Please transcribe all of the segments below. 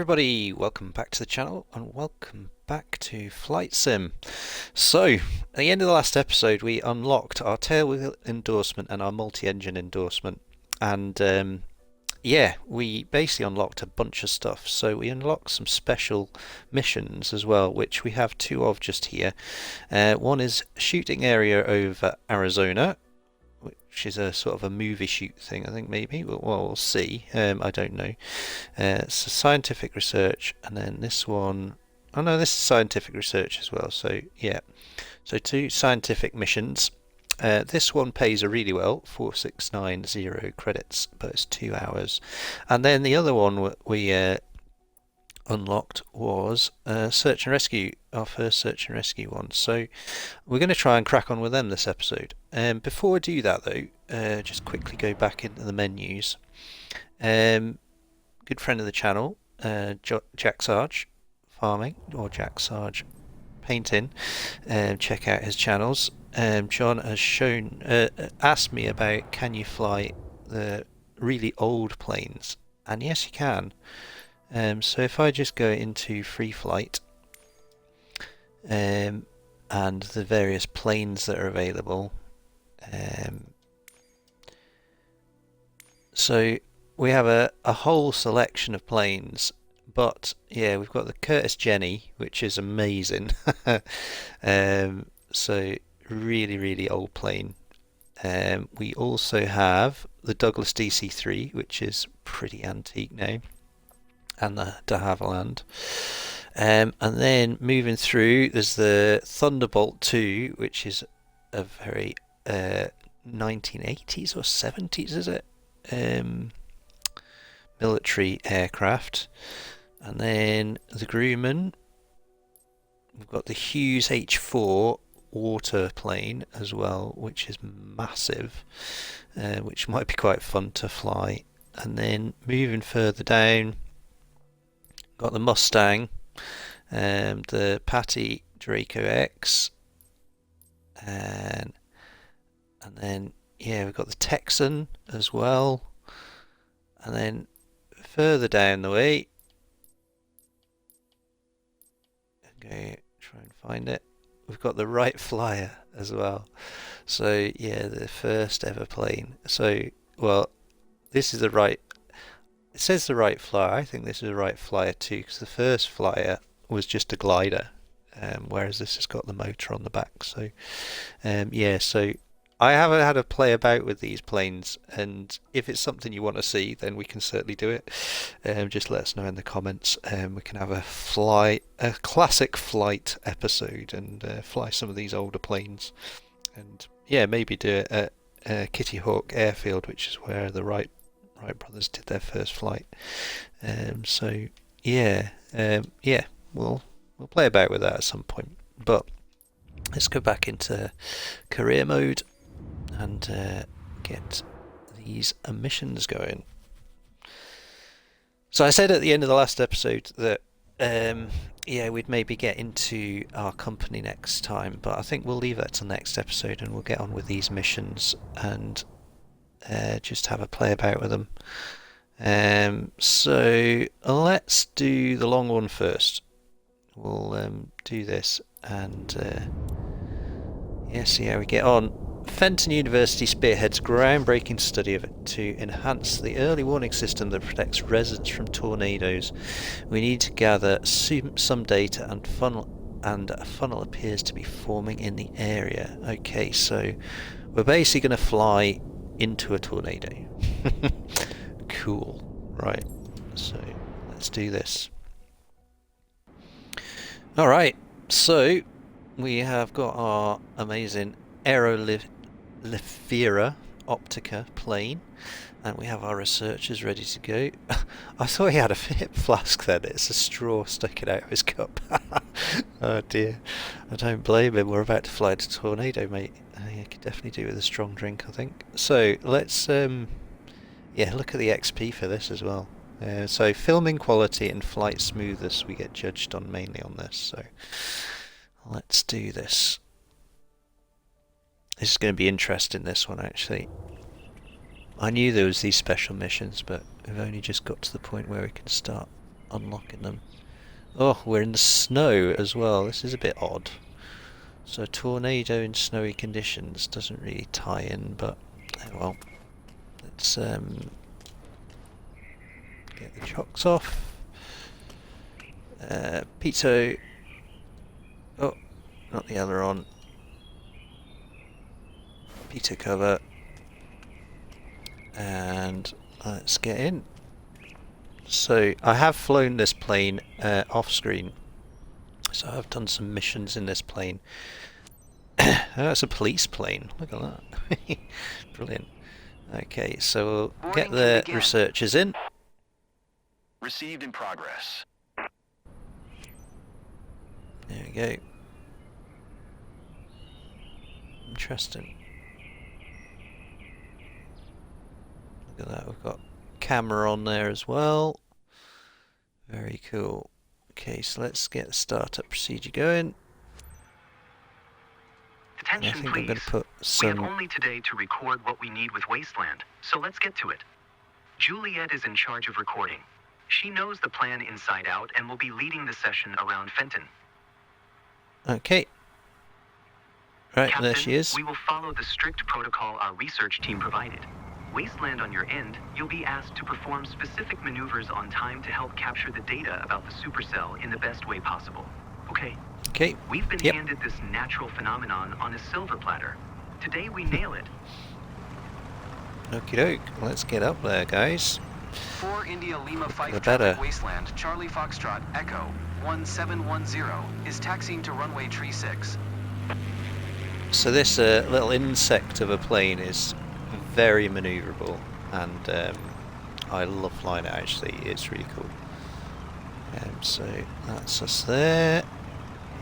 everybody, welcome back to the channel and welcome back to Flight Sim. So, at the end of the last episode we unlocked our tailwheel endorsement and our multi-engine endorsement, and yeah, we basically unlocked a bunch of stuff. So we unlocked some special missions as well, which we have two of just here. One is shooting area over Arizona, which is a sort of a movie shoot thing, I think maybe. Well, we'll see. I don't know. It's scientific research, and then this one. Oh no, this is scientific research as well. So yeah, so two scientific missions. This one pays really well, 4690 credits, but it's 2 hours. And then the other one we unlocked was search and rescue, our first search and rescue one. So we're going to try and crack on with them this episode. Before I do that though, just quickly go back into the menus. Good friend of the channel, Jack Sarge Farming, or Jack Sarge Painting. Check out his channels. John has asked me about, can you fly the really old planes? And yes, you can. So if I just go into free flight, and the various planes that are available, so we have a whole selection of planes, but yeah, we've got the Curtis Jenny, which is amazing. So really old plane. We also have the Douglas DC-3, which is pretty antique now, and the de Havilland. And then moving through, there's the Thunderbolt 2, which is a very 1980s or 70s, is it? Military aircraft. And then the Grumman. We've got the Hughes H4 water plane as well, which is massive, which might be quite fun to fly. And then moving further down, got the Mustang, the Patty Draco X, and then yeah, we've got the Texan as well. And then further down the way, okay, try and find it, we've got the Wright Flyer as well. So yeah, the first ever plane. So well, this is the Wright. It says the Wright Flyer. I think this is a Wright Flyer too, because the first Flyer was just a glider, whereas this has got the motor on the back. So yeah, so I haven't had a play about with these planes, and if it's something you want to see, then we can certainly do it. Just let us know in the comments. We can have a classic flight episode, and fly some of these older planes, and yeah, maybe do it at Kitty Hawk Airfield, which is where the Wright brothers did their first flight. So yeah, yeah, we'll play about with that at some point. But let's go back into career mode and get these emissions going. So I said at the end of the last episode that yeah, we'd maybe get into our company next time, but I think we'll leave that till next episode, and we'll get on with these missions and just have a play about with them. So let's do the long one first. We'll do this and yeah, see how we get on. Fenton University spearheads groundbreaking study of it to enhance the early warning system that protects residents from tornadoes. We need to gather some data, and a funnel appears to be forming in the area. Okay, so we're basically going to fly into a tornado. Cool. Right, so let's do this. Alright, so we have got our amazing Aerolifera Optica plane, and we have our researchers ready to go. I thought he had a hip flask then. It's a straw sticking out of his cup. Oh dear, I don't blame him. We're about to fly into a tornado, mate. You could definitely do with a strong drink, I think. So let's yeah, look at the XP for this as well. So filming quality and flight smoothness we get judged on mainly on this. So let's do this. This is going to be interesting, this one actually. I knew there was these special missions, but we've only just got to the point where we can start unlocking them. Oh, we're in the snow as well. This is a bit odd. So tornado in snowy conditions doesn't really tie in, but oh well. Let's get the chocks off. Pitot. Oh, not the aileron. Pitot cover. And let's get in. So I have flown this plane off screen. So I've done some missions in this plane. Oh, that's a police plane. Look at that. Brilliant. Okay, so we'll get the researchers in. Received in progress. There we go. Interesting. Look at that, we've got camera on there as well. Very cool. Okay, so let's get the startup procedure going. Attention, I think please. I'm going to put some... We have only today to record what we need with Wasteland, so let's get to it. Juliet is in charge of recording. She knows the plan inside out and will be leading the session around Fenton. Okay. Right, Captain, there she is. We will follow the strict protocol our research team provided. Wasteland on your end, you'll be asked to perform specific maneuvers on time to help capture the data about the supercell in the best way possible. Okay? Okay. We've been handed this natural phenomenon on a silver platter. Today we nail it. Okie doke. Let's get up there, guys. 4 India Lima 5 The traffic better. Wasteland, Charlie Foxtrot, Echo, 1710, is taxiing to runway tree 6. So this little insect of a plane is very manoeuvrable, and I love flying it actually. It's really cool. So that's us there.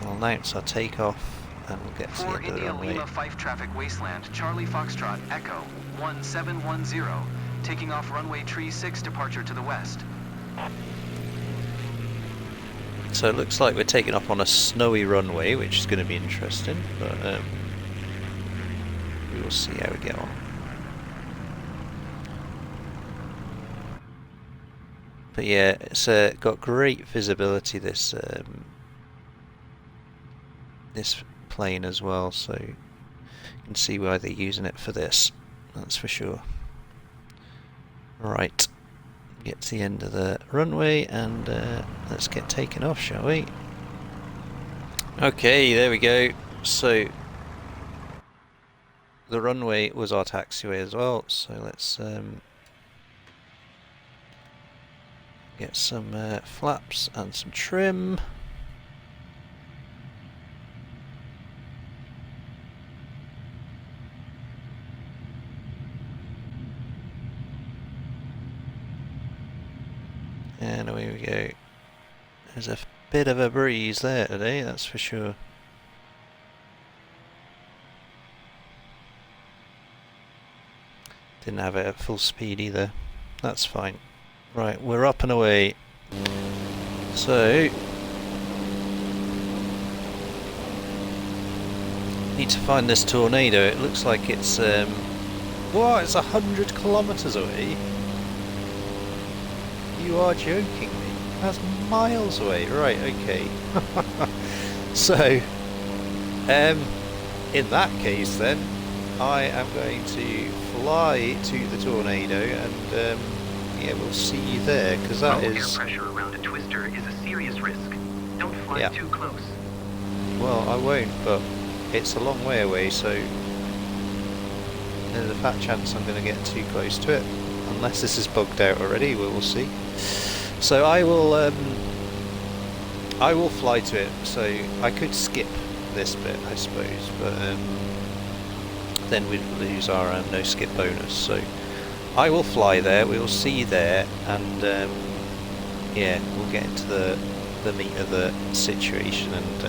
We'll announce our takeoff and we'll get to the 4 end of the India runway. Lima 5 traffic Wasteland, Charlie Foxtrot, Echo, 1710, taking off runway tree 6 departure to the west. So it looks like we're taking off on a snowy runway, which is going to be interesting, but we will see how we get on. But yeah, it's got great visibility, this this plane as well, so you can see why they're using it for this, that's for sure. Right, get to the end of the runway and let's get taken off, shall we? Okay, there we go. So the runway was our taxiway as well, so let's get some flaps and some trim. And away we go. There's a bit of a breeze there today, that's for sure. Didn't have it at full speed either. That's fine. Right, we're up and away. So need to find this tornado. It looks like it's whoa, it's 100 kilometers away. You are joking me. That's miles away. Right, okay. So in that case then I am going to fly to the tornado and yeah, we'll see you there, because that Low is... air pressure around a twister is a serious risk. Don't fly too close. Well, I won't, but it's a long way away, so there's a fat chance I'm going to get too close to it. Unless this is bugged out already, we will see. So I will fly to it, so I could skip this bit, I suppose, but then we'd lose our no skip bonus, so I will fly there, we will see you there, and yeah, we'll get into the meat of the situation, and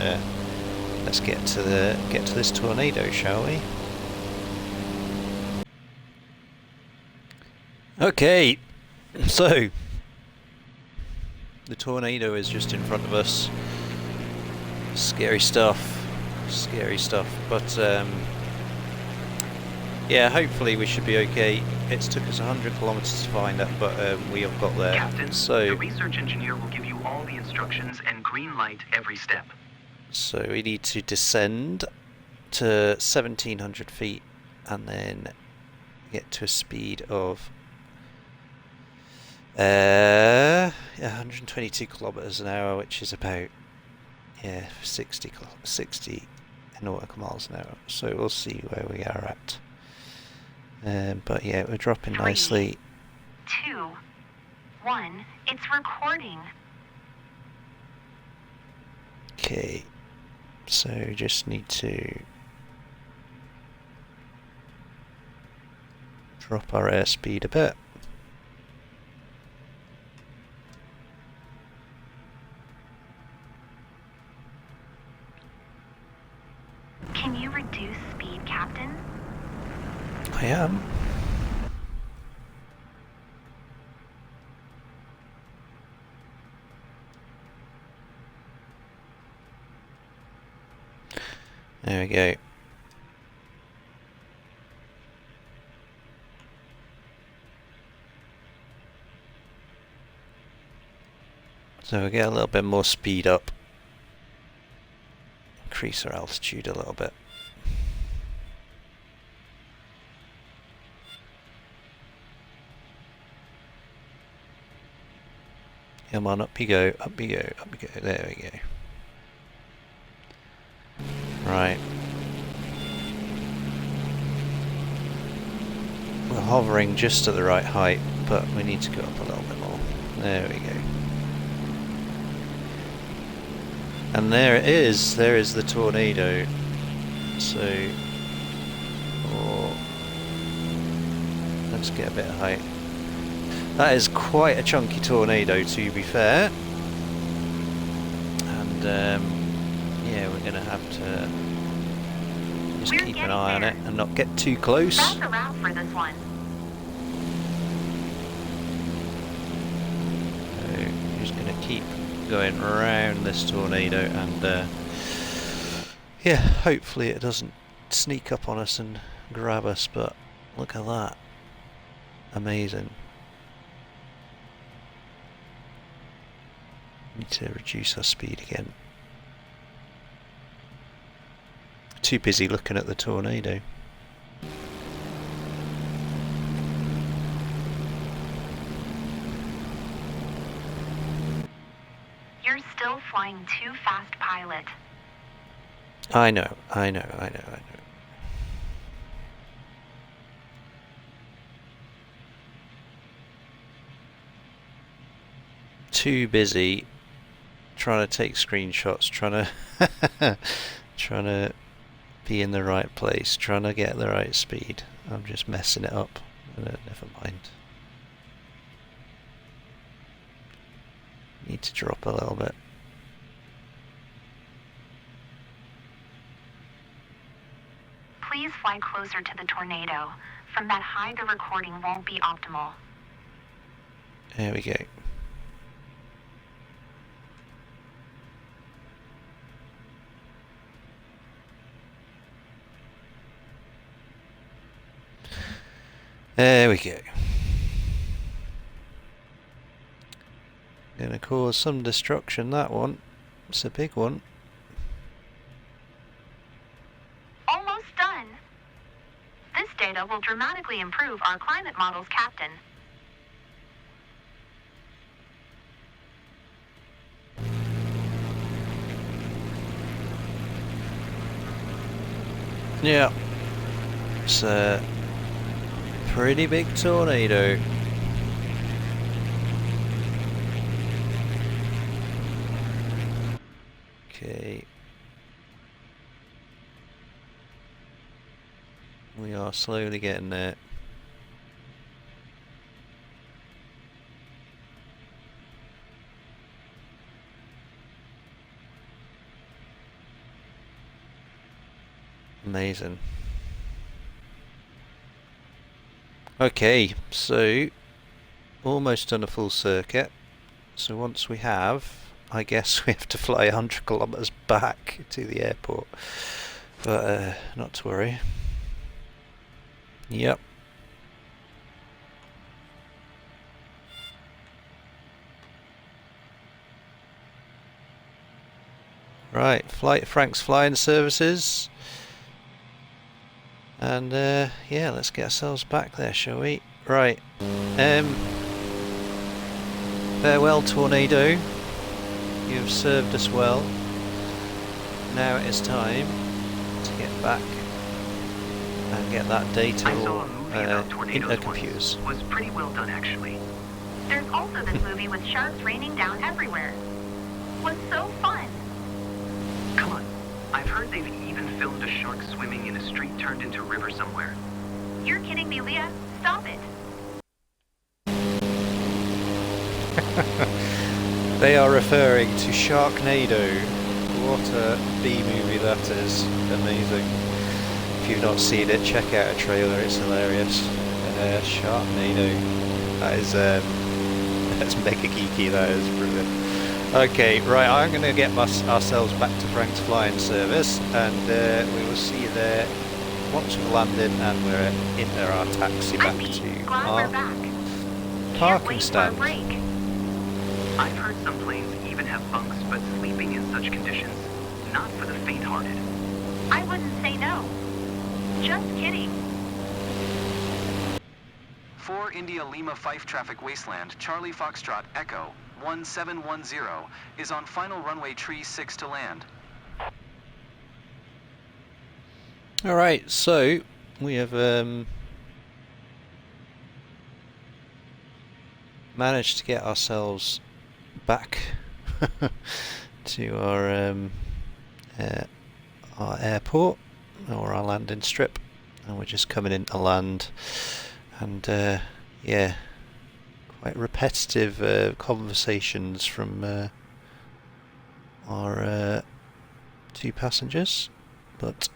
let's get to this tornado, shall we? Okay, so the tornado is just in front of us. Scary stuff, but yeah, hopefully we should be okay. It's took us 100 kilometers to find that, but we have got there. Captain, so the research engineer will give you instructions and green light every step. So we need to descend to 1700 feet and then get to a speed of 122 kilometers an hour, which is about 60 nautical miles an hour. So we'll see where we are at. But yeah, we're dropping nicely. 3, 2, 1. It's recording. Okay, so just need to drop our airspeed a bit. Can you reduce speed, Captain? I am. There we go. So we get a little bit more speed up. Increase our altitude a little bit. Come on, up you go, up you go, up you go. There we go. Right. We're hovering just at the right height, but we need to go up a little bit more. There we go. And there it is. There is the tornado. So, let's get a bit of height. That is quite a chunky tornado, to be fair. And yeah, we're going to have to just keep an eye on it and not get too close. That's the route for this one. So, just going to keep going around this tornado and yeah, hopefully it doesn't sneak up on us and grab us, but look at that. Amazing. Need to reduce our speed again. Too busy looking at the tornado. You're still flying too fast, pilot. I know. Too busy trying to take screenshots, trying to be in the right place, trying to get the right speed. I'm just messing it up. Never mind. Need to drop a little bit. Please fly closer to the tornado. From that height, the recording won't be optimal. There we go. There we go. Gonna cause some destruction, that one. It's a big one. Almost done. This data will dramatically improve our climate models, Captain. Yeah. It's a pretty big tornado. Okay. We are slowly getting there. Amazing. Okay, so almost done a full circuit. So once we have, I guess we have to fly 100 kilometers back to the airport. But not to worry. Yep. Right, Frank's Flying Services. And yeah, let's get ourselves back there, shall we? Right. Farewell, Tornado. You have served us well. Now it is time to get back and get that data I saw all a movie about into tornadoes computers. once. Was pretty well done, actually. There's also this movie with sharks raining down everywhere. Was so fun. Come on. I've heard they've even filmed a shark swimming in a street turned into a river somewhere. You're kidding me, Leah? Stop it. They are referring to Sharknado. What a B movie that is. Amazing. If you've not seen it, check out a trailer, it's hilarious. Sharknado. That is that's mega geeky, that is brilliant. Okay, right, I'm going to get ourselves back to Frank's Flying Service, and we will see you there once we've landed and we're into our taxi back to Glad our we're back. Can't parking wait stand. for a break. I've heard some planes even have bunks, but sleeping in such conditions, not for the faint-hearted. I wouldn't say no. Just kidding. 4 India Lima Fife traffic wasteland, Charlie Foxtrot Echo 1710 is on final runway tree 6 to land. Alright, so we have managed to get ourselves back to our airport, or our landing strip, and we're just coming into land, and yeah, quite repetitive conversations from our 2 passengers, but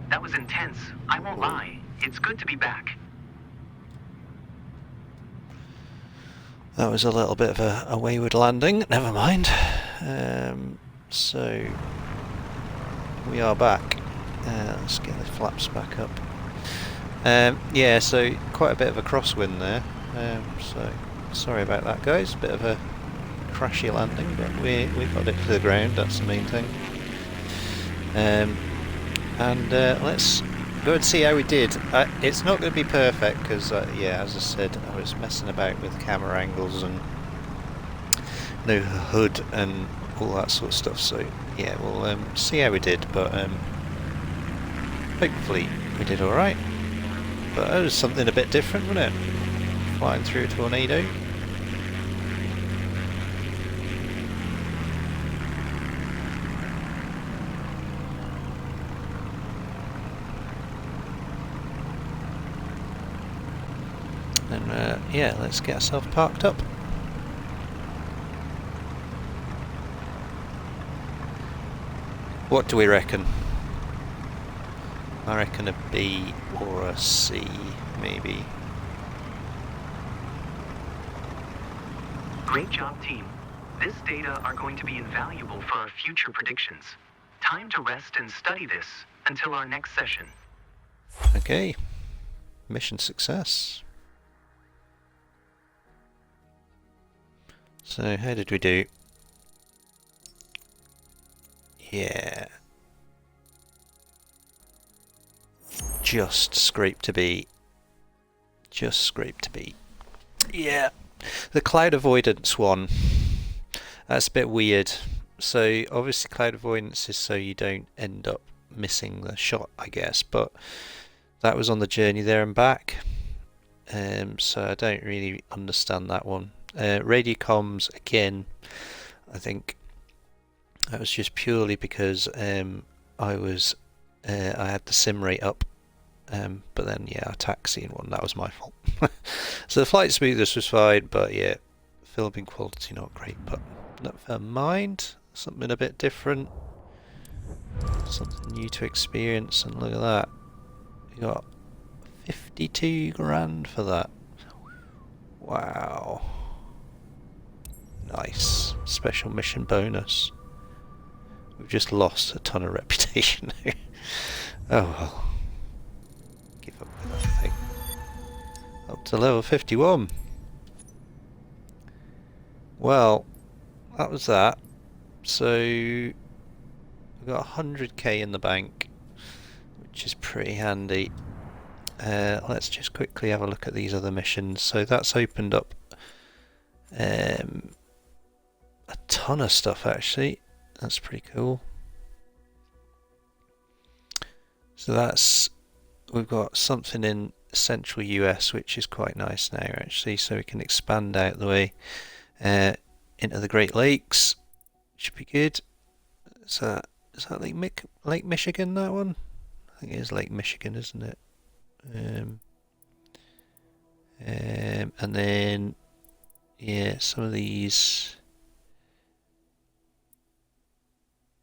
That was intense. I won't lie. It's good to be back. that was a little bit of a wayward landing, never mind. So we are back. Let's get the flaps back up. Yeah, so quite a bit of a crosswind there. So sorry about that, guys. Bit of a crashy landing, but we got it to the ground. That's the main thing. And let's go and see how we did. It's not going to be perfect because, yeah, as I said, I was messing about with camera angles and no hood and all that sort of stuff. So yeah, we'll see how we did, but hopefully we did all right. But it was something a bit different, wasn't it? Flying through a tornado. And yeah, let's get ourselves parked up. What do we reckon? I reckon a B or a C, maybe. Great job, team. This data are going to be invaluable for our future predictions. Time to rest and study this until our next session. Okay, mission success. So how did we do? Yeah. Just scraped to B. Just scraped to B. Yeah. The cloud avoidance one. That's a bit weird. So obviously cloud avoidance is so you don't end up missing the shot, I guess. But that was on the journey there and back. So I don't really understand that one. Radio comms again. I think that was just purely because I had the sim rate up, but then yeah, taxiing one, that was my fault. So the flight smoothness was fine, but yeah, filming quality not great, but never mind. Something a bit different, something new to experience, and look at that, we got 52 grand for that. Wow. Nice. Special mission bonus. We've just lost a ton of reputation now. Oh well. Give up with that thing. Up to level 51. Well, that was that. So we've got 100k in the bank, which is pretty handy. Let's just quickly have a look at these other missions. So that's opened up a ton of stuff actually. That's pretty cool. So we've got something in central US, which is quite nice now actually. So we can expand out the way into the Great Lakes. Should be good. Is that Lake Michigan, that one? I think it is Lake Michigan, isn't it? And then, yeah, some of these.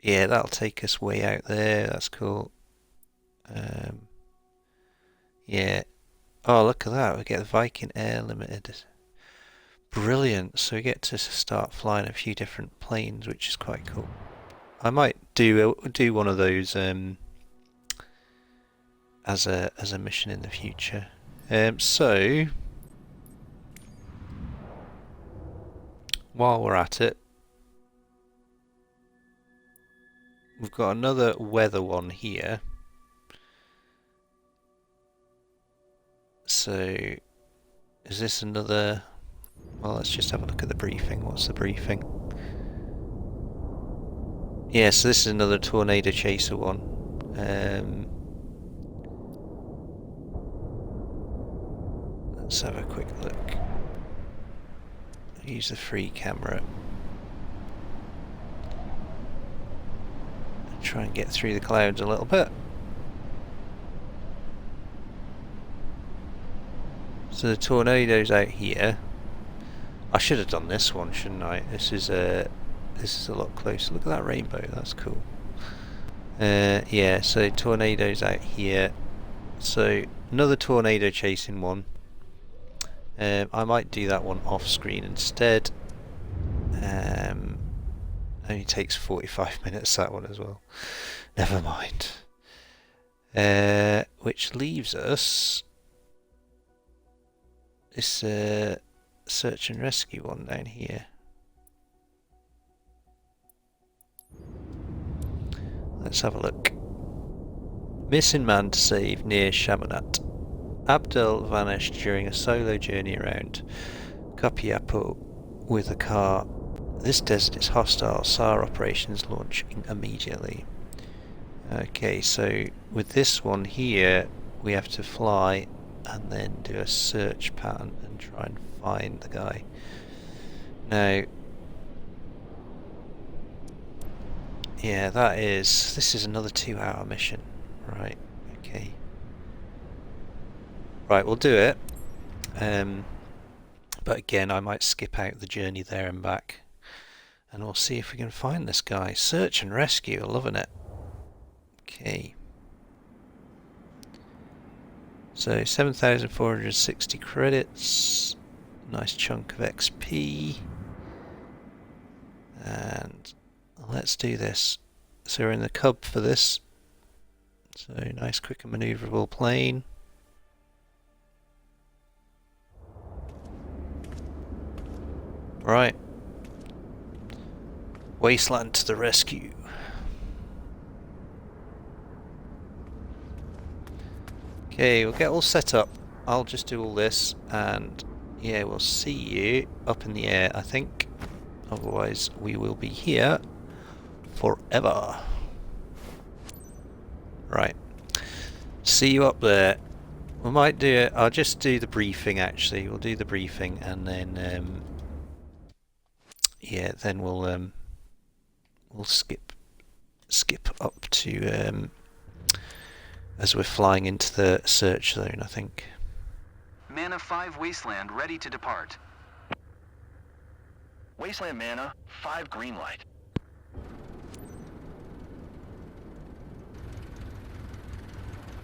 Yeah, that'll take us way out there. That's cool. Yeah. Oh, look at that. We get the Viking Air Limited. Brilliant. So we get to start flying a few different planes, which is quite cool. I might do one of those as a mission in the future. So while we're at it, we've got another weather one here. So is this another? Well, let's just have a look at the briefing. What's the briefing? Yeah, so this is another tornado chaser one. Let's have a quick look. Use the free camera. Try and get through the clouds a little bit. So the tornado's out here. I should have done this one, shouldn't I? This is a lot closer. Look at that rainbow. That's cool. Yeah. So tornado's out here. So another tornado chasing one. I might do that one off screen instead. Only takes 45 minutes, that one as well. Never mind. Which leaves us this search and rescue one down here. Let's have a look. Missing man to save near Chamonix. Abdel vanished during a solo journey around Copiapo with a car. This desert is hostile. SAR operations launching immediately. Okay, so with this one here, we have to fly and then do a search pattern and try and find the guy. Now, yeah, this is another 2-hour mission. Right, okay. Right, we'll do it. But again, I might skip out the journey there and back. And we'll see if we can find this guy. Search and rescue, loving it. Okay. So 7,460 credits. Nice chunk of XP. And let's do this. So we're in the Cub for this. So nice, quick and maneuverable plane. Right. Wasteland to the rescue. Okay, we'll get all set up. I'll just do all this and yeah, we'll see you up in the air, I think. Otherwise, we will be here forever. Right. See you up there. We might do it. I'll just do the briefing actually. We'll do the briefing and then yeah, then we'll skip up to as we're flying into the search zone, I think. Mana 5 Wasteland ready to depart. Wasteland Mana 5 green light.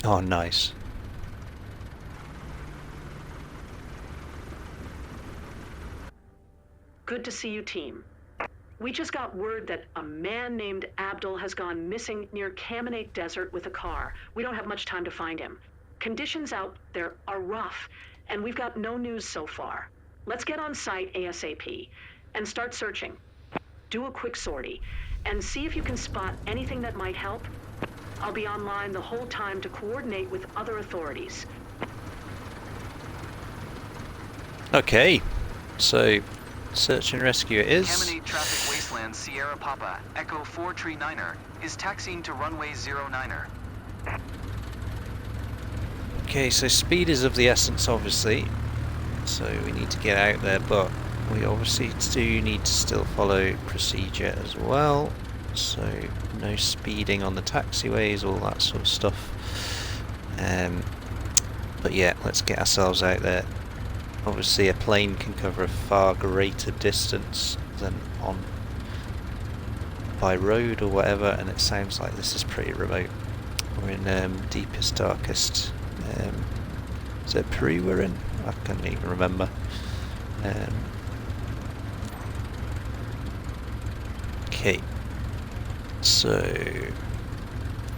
Oh, nice. Good to see you, team. We just got word that a man named Abdul has gone missing near Chamonix Desert with a car. We don't have much time to find him. Conditions out there are rough, and we've got no news so far. Let's get on site ASAP. and start searching. Do a quick sortie, and see if you can spot anything that might help. I'll be online the whole time to coordinate with other authorities. Okay, so search and rescue it is. Contaminate Traffic Wasteland Sierra Papa Echo 439er is taxiing to runway 09er. Okay, so speed is of the essence, obviously. So we need to get out there, but we obviously do need to still follow procedure as well. So no speeding on the taxiways, all that sort of stuff. But yeah, let's get ourselves out there. Obviously a plane can cover a far greater distance than on by road or whatever, and it sounds like this is pretty remote. We're in deepest, darkest. Is it Peru we're in? I can't even remember. Okay, so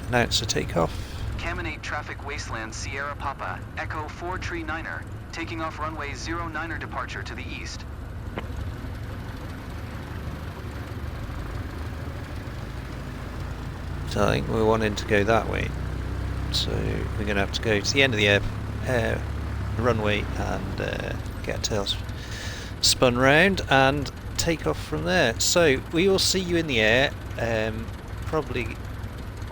announce a takeoff. Contaminate Traffic Wasteland Sierra Papa Echo 439er taking off runway 09er departure to the east. So I think we're wanting to go that way. So we're going to have to go to the end of the runway and get our tails spun round and take off from there. So we will see you in the air, probably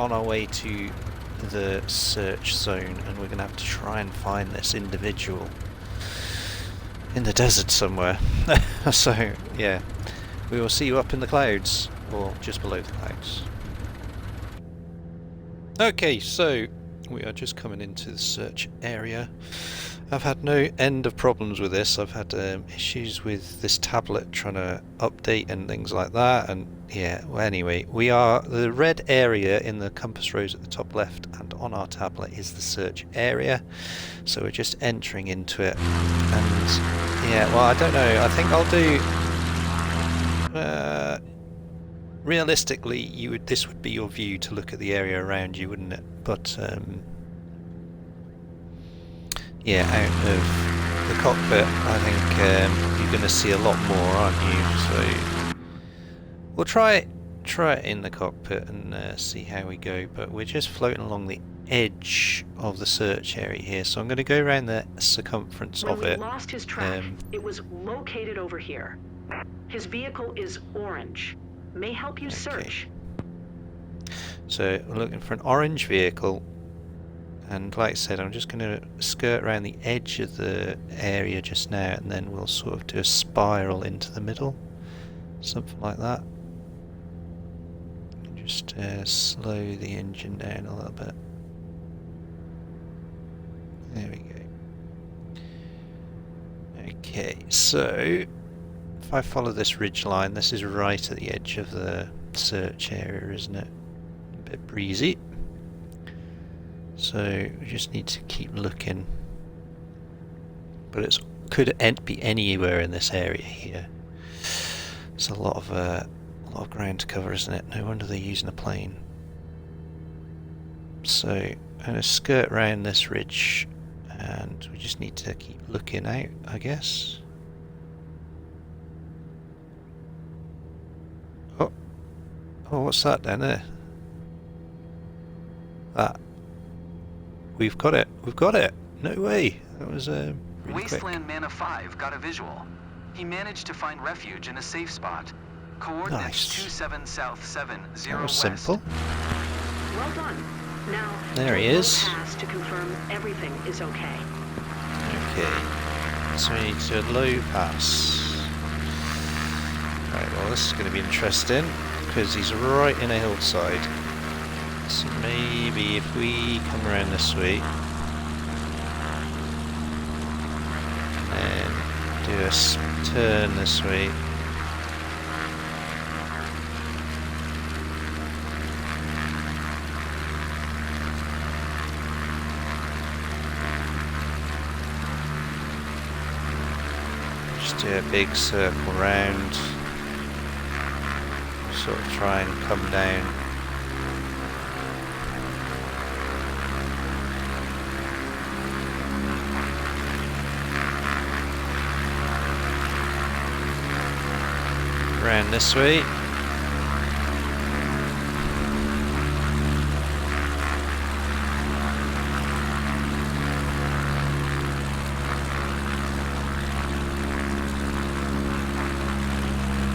on our way to the search zone, and we're going to have to try and find this individual in the desert somewhere. So yeah, we will see you up in the clouds, or just below the clouds. Okay, so we are just coming into the search area. I've had no end of problems with this. I've had issues with this tablet trying to update and things like that, and yeah, well, anyway, we are, the red area in the compass rose at the top left and on our tablet is the search area, so we're just entering into it. And yeah, well, I don't know, I think I'll do realistically, this would be your view to look at the area around you, wouldn't it? But yeah, out of the cockpit, I think you're going to see a lot more, aren't you? So we'll try it in the cockpit and see how we go. But we're just floating along the edge of the search area here, so I'm going to go around the circumference of it. When we lost his track, it was located over here. His vehicle is orange. May help you search. So we're looking for an orange vehicle, and like I said, I'm just going to skirt around the edge of the area just now, and then we'll sort of do a spiral into the middle, something like that. Just slow the engine down a little bit. There we go. Okay, so if I follow this ridge line, this is right at the edge of the search area, isn't it? A bit breezy. So we just need to keep looking. But it could be anywhere in this area here. It's a lot of ground to cover, isn't it? No wonder they're using a plane. So I'm going to skirt around this ridge, and we just need to keep looking out, I guess. Oh, what's that down there? That. We've got it. We've got it. No way. That was really Wasteland quick. Mana 5 got a visual. He managed to find refuge in a safe spot. Coordinates Nice. 27 south 70 That was west. simple. Well done. Now, There he do a is. pass to confirm everything is okay. Okay. So we need to do a low pass. Right, well this is going to be interesting, because he's right in a hillside. So maybe if we come around this way and do a turn this way. Just do a big circle round. Sort of try and come down. around this way.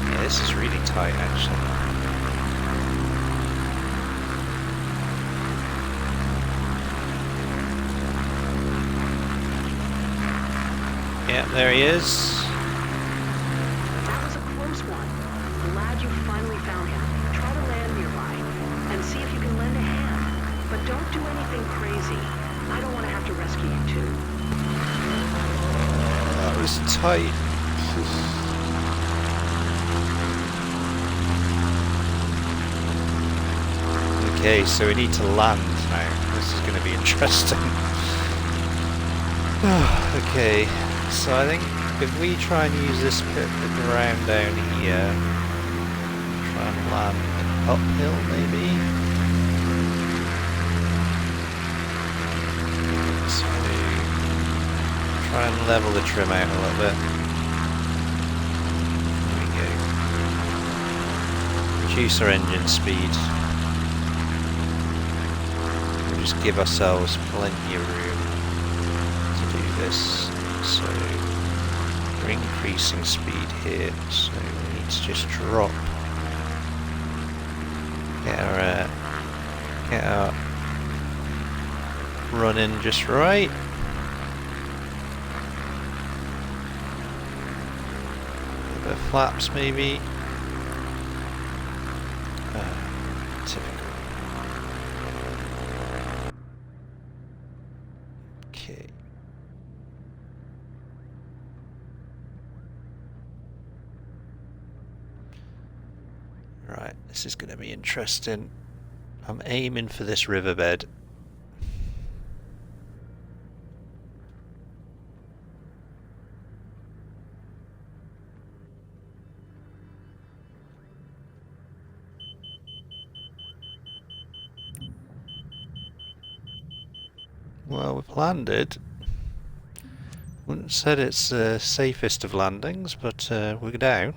Yeah, this is really tight actually. Yeah, there he is. That was a close one. Glad you finally found him. Try to land nearby and see if you can lend a hand. But don't do anything crazy. I don't want to have to rescue you too. That was tight. Okay, so we need to land now. This is going to be interesting. Okay, so I think if we try and use this bit of ground down here, try and land uphill maybe. So try and level the trim out a little bit. There we go. Reduce our engine speed. We'll just give ourselves plenty of room to do this. So we're increasing speed here, so we need to just drop. Get our running just right. A bit of flaps maybe. Typical. Okay. Right, this is going to be interesting. I'm aiming for this riverbed. Well, we've landed. Wouldn't have said it's the safest of landings, but we're down.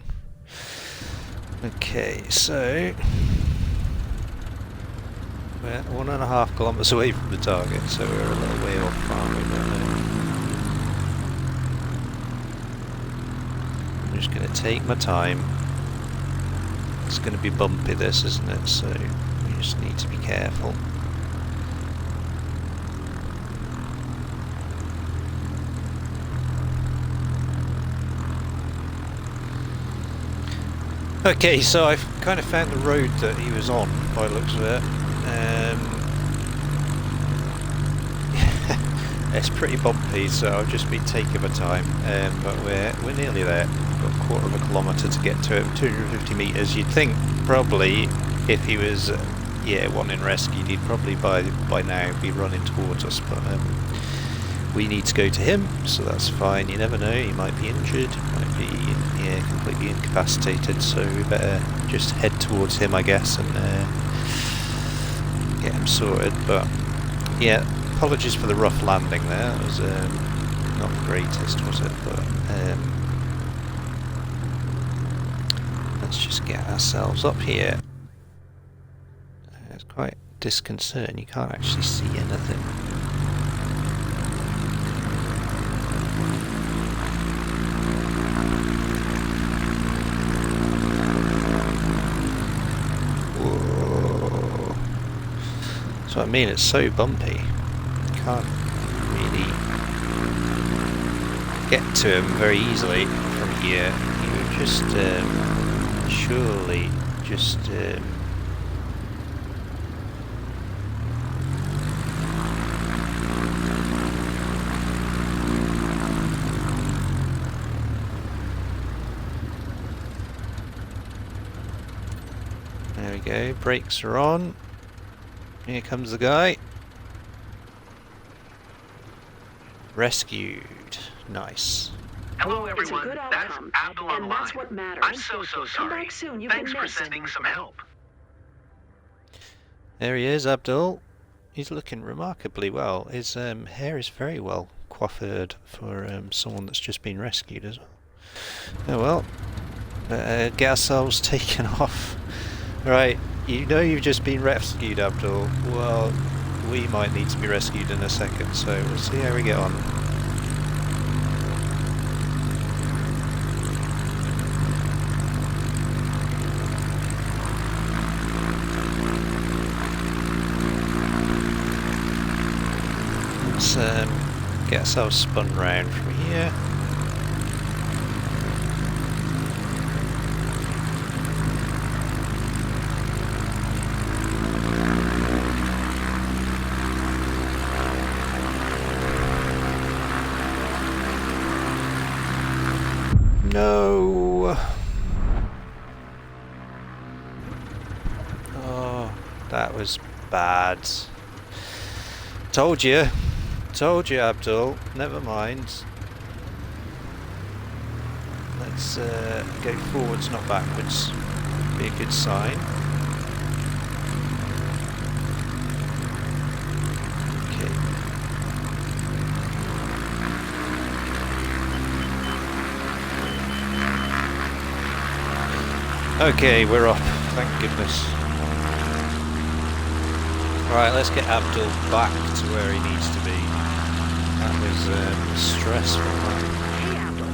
Okay, so we're 1.5 kilometers away from the target, so we're a little way off, aren't we? I'm just going to take my time. It's going to be bumpy, this, isn't it? So we just need to be careful. Okay, so I've kind of found the road that he was on, by the looks of it. It's pretty bumpy, so I've just been taking my time, but we're nearly there. We've got 1/4 kilometre to get to him, 250 metres. You'd think probably if he was, wanting rescued, he'd probably by now be running towards us, but we need to go to him, so that's fine. You never know, he might be injured, might be completely incapacitated, so we better just head towards him, I guess, and get him sorted. But yeah, apologies for the rough landing there. It was not the greatest, was it? But let's just get ourselves up here. It's quite disconcerting, you can't actually see anything. So I mean, it's so bumpy, you can't really get to him very easily from here. You would just surely just there we go, brakes are on. Here comes the guy. Rescued. Nice. Hello, It's a everyone. good That's outcome, Abdul on and the that's line. what matters. I'm so Come sorry. back soon. You've Thanks been for missed. sending some help. There he is, Abdul. He's looking remarkably well. His hair is very well coiffured for someone that's just been rescued as well. Oh well. Get ourselves taken off. Right, you know you've just been rescued, Abdul. Well, we might need to be rescued in a second, so we'll see how we get on. Let's get ourselves spun round from here. No! Oh, that was bad. Told you, Abdul. Never mind. Let's go forwards, not backwards. Be a good sign. Okay, we're off, thank goodness. Right, let's get Abdul back to where he needs to be. That was stressful. Hey Abdul,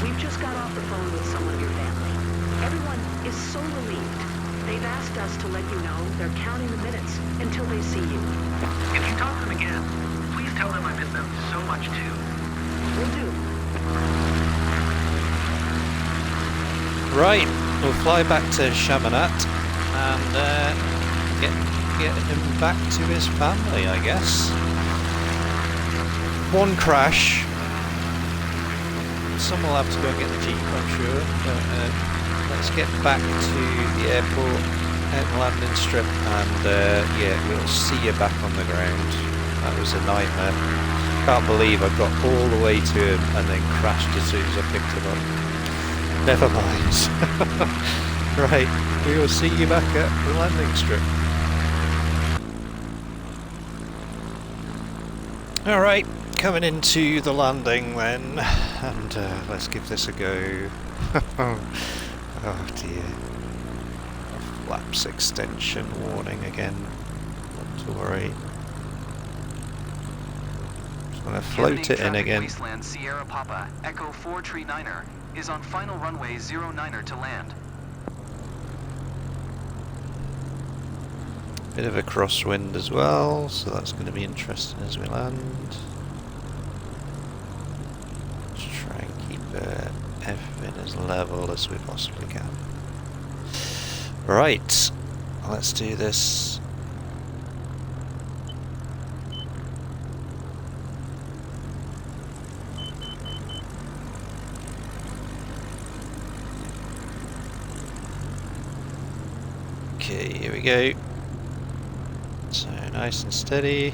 we've just got off the phone with someone of your family. Everyone is so relieved. They've asked us to let you know they're counting the minutes until they see you. If you talk to them again, please tell them I miss them so much too. Will do. Right, we'll fly back to Chaminade and get him back to his family, I guess. One crash. Some will have to go and get the Jeep, I'm sure. But let's get back to the airport and landing strip, and yeah, we'll see you back on the ground. That was a nightmare. Can't believe I got all the way to him and then crashed as soon as I picked him up. Never mind. Right, we will see you back at the landing strip. Alright, coming into the landing then, and let's give this a go. Oh dear. Flaps extension warning again. Not to worry. Just gonna float it in again. Wasteland Sierra Papa, Echo 439er, is on final runway 09er to land. Bit of a crosswind as well, so that's going to be interesting as we land. Let's try and keep everything as level as we possibly can. Right, let's do this. Okay, here we go. So nice and steady.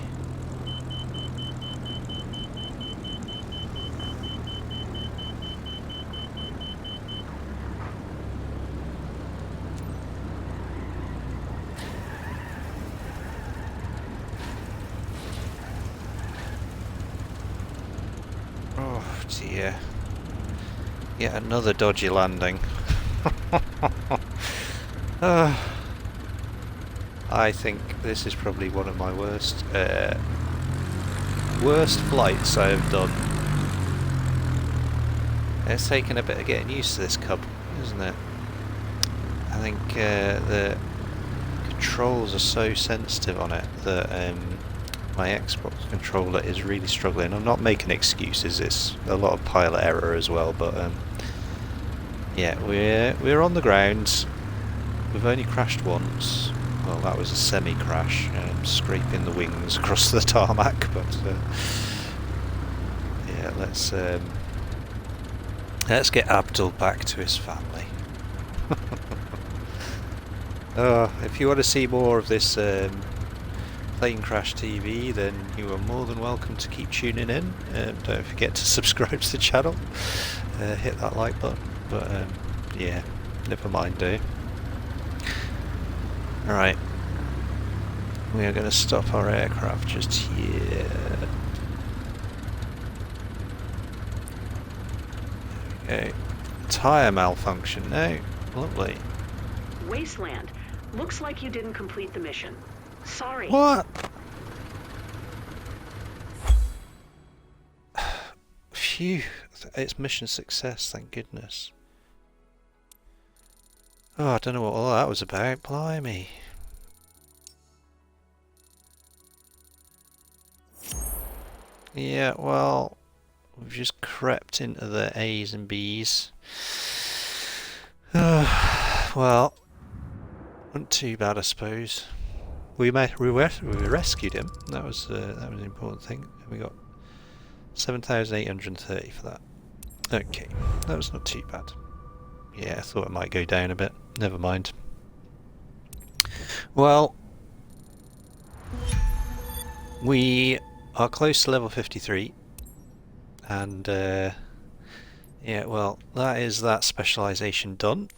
Oh dear. Yet another dodgy landing. I think this is probably one of my worst flights I have done. It's taken a bit of getting used to this cub, isn't it? I think the controls are so sensitive on it that my Xbox controller is really struggling. I'm not making excuses, it's a lot of pilot error as well, but yeah, we're on the ground. We've only crashed once. Well, that was a semi-crash, scraping the wings across the tarmac, but yeah, let's get Abdul back to his family. If you want to see more of this plane crash TV, then you are more than welcome to keep tuning in. Don't forget to subscribe to the channel, hit that like button, but yeah, never mind, do. Alright, we are going to stop our aircraft just here. There we go. Tyre malfunction. No. Lovely. Wasteland. Looks like you didn't complete the mission. Sorry. What? Phew. It's mission success, thank goodness. Oh, I don't know what all that was about. Blimey. Yeah, well, we've just crept into the A's and B's. Well, not too bad, I suppose. We rescued him. That was an important thing. We got 7,830 for that. Okay, that was not too bad. Yeah, I thought it might go down a bit. Never mind. Well, we are close to level 53, and yeah, well, that is that specialization done.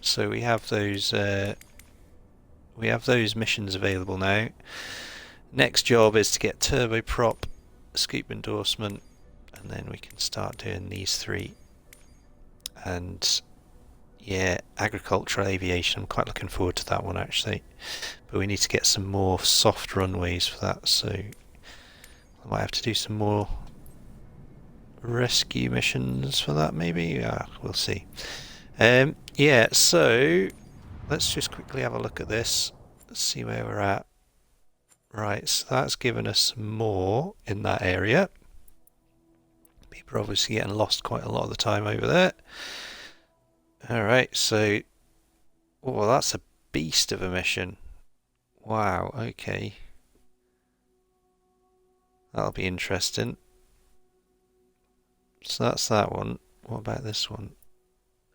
So we have those missions available now. Next job is to get turboprop, scoop endorsement, and then we can start doing these three. And yeah, agricultural aviation, I'm quite looking forward to that one actually. But we need to get some more soft runways for that, so I might have to do some more rescue missions for that maybe. Yeah, we'll see. Yeah, so let's just quickly have a look at this. Let's see where we're at. Right, so that's given us more in that area. People are obviously getting lost quite a lot of the time over there. Alright, so... oh, that's a beast of a mission. Wow, okay. That'll be interesting. So that's that one. What about this one?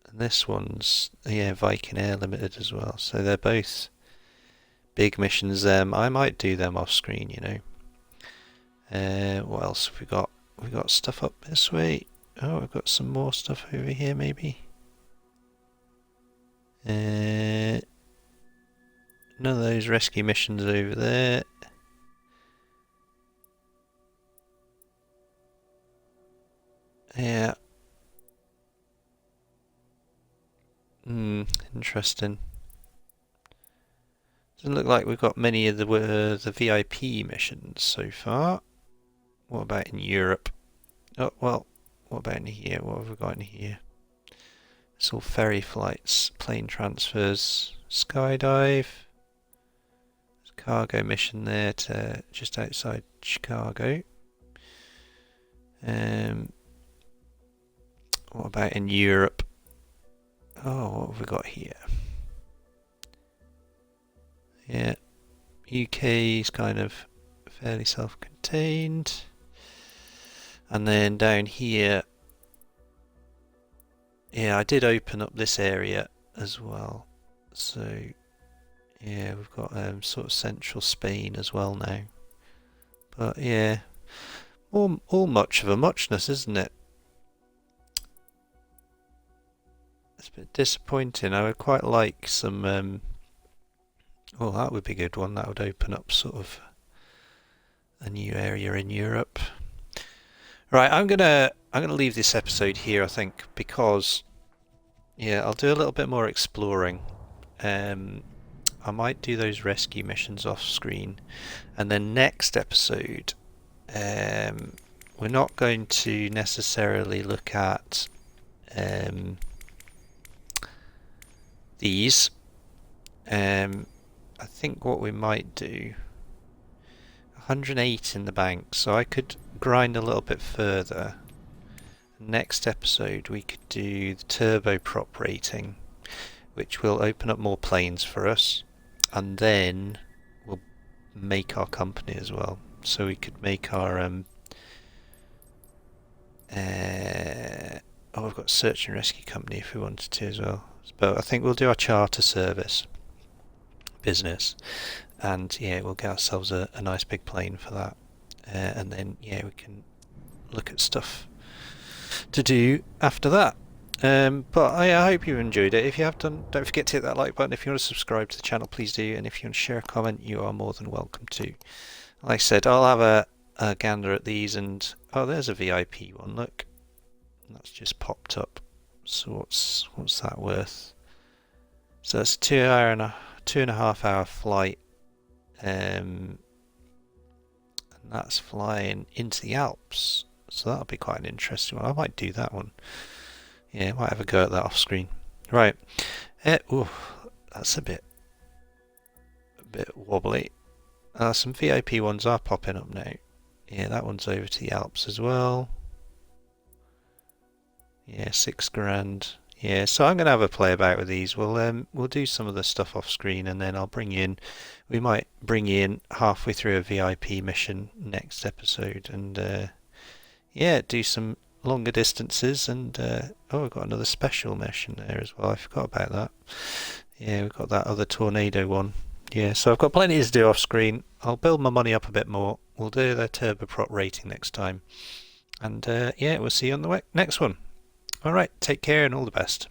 And this one's, yeah, Viking Air Limited as well. So they're both big missions. I might do them off screen, you know. What else have we got? We got stuff up this way. Oh, we've got some more stuff over here, maybe. None of those rescue missions over there. Yeah. Interesting. Doesn't look like we've got many of the VIP missions so far. What about in Europe? Oh, well, what about in here? What have we got in here? It's all ferry flights, plane transfers, skydive. There's a cargo mission there to just outside Chicago. What about in Europe? Oh, what have we got here? Yeah, UK is kind of fairly self-contained. And then down here, yeah, I did open up this area as well. So, yeah, we've got sort of central Spain as well now. But yeah, all much of a muchness, isn't it? It's a bit disappointing. I would quite like some. Oh, that would be a good one. That would open up sort of a new area in Europe. Right, I'm gonna leave this episode here, I think, because yeah, I'll do a little bit more exploring. I might do those rescue missions off screen, and then next episode, we're not going to necessarily look at these. I think what we might do, 108 in the bank, so I could grind a little bit further. Next episode we could do the turboprop rating, which will open up more planes for us, and then we'll make our company as well. So we could make our oh, we've got search and rescue company if we wanted to as well. But I think we'll do our charter service business, and yeah, we'll get ourselves a nice big plane for that, and then yeah, we can look at stuff to do after that. But I hope you enjoyed it. If you have done, don't forget to hit that like button. If you want to subscribe to the channel, please do, and if you want to share a comment, you are more than welcome to. Like I said, I'll have a gander at these, and oh, there's a VIP one, look. That's just popped up. So what's that worth? So it's a 2.5 hour flight. And that's flying into the Alps. So that'll be quite an interesting one. I might do that one. Yeah, I might have a go at that off screen. Right. Ooh, that's a bit wobbly. Some VIP ones are popping up now. Yeah, that one's over to the Alps as well. Yeah, $6,000. Yeah, so I'm gonna have a play about with these. We'll do some of the stuff off screen, and then I'll bring you in. We might bring you in halfway through a VIP mission next episode, and yeah, do some longer distances. And oh, we've got another special mission there as well. I forgot about that. Yeah, we've got that other tornado one. Yeah, so I've got plenty to do off screen. I'll build my money up a bit more. We'll do the turboprop rating next time. And yeah, we'll see you on the next one. Alright, take care and all the best.